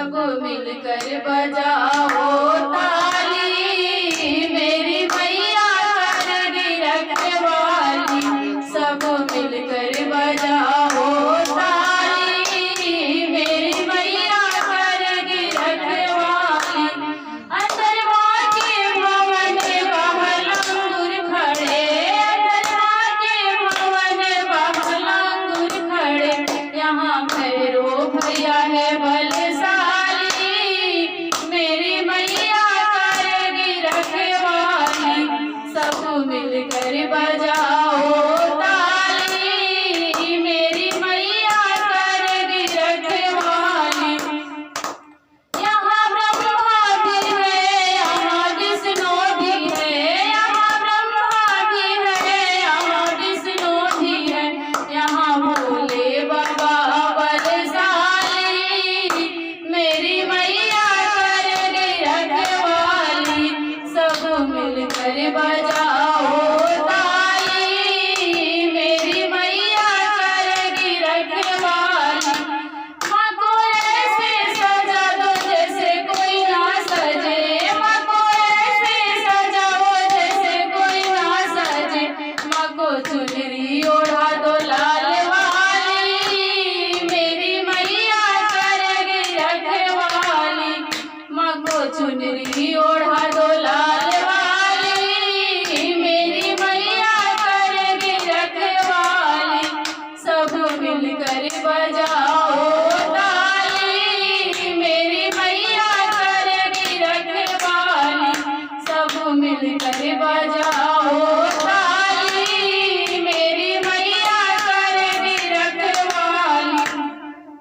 सब मिलकर बजाओ ताली, मेरी मैया करेगी रखवाली। सब मिलकर बजाओ ताली, मेरी मैया करेगी रखवाली। अंदर माँ के भवन बाहर अंगूर खड़े, अंदर माँ के भवन बाहर अंगूर खड़े। यहाँ भैरो भैया है बलशाली, मेरी मैया करेगी रखवाली। सब मिलकर बजाओ ताली, मेरी मैया करेगी रखवाली। यहाँ ब्रह्मा भी है, यहाँ विष्णु भी है, यहाँ ब्रह्मा भी है, यहाँ विष्णु भी है। यहाँ भोले बाबा बलशाली, मेरी मैया करेगी रखवाली। सब मिलकर बजाओ ताली, मेरी मैया करेगी रखवाली। माँ को ऐसे सजा दो जैसे कोई ना सजे, माँ को ऐसे सजाओ जैसे कोई ना सजे। माँ को चुनरी ओढ़ा दो लाल वाली, मेरी मैया करेगी रखवाली। माँ को चुनरी ओढ़ा दो लाल वाली, मेरी मैया करेगी रखवाली। सब मिलकर बजाओ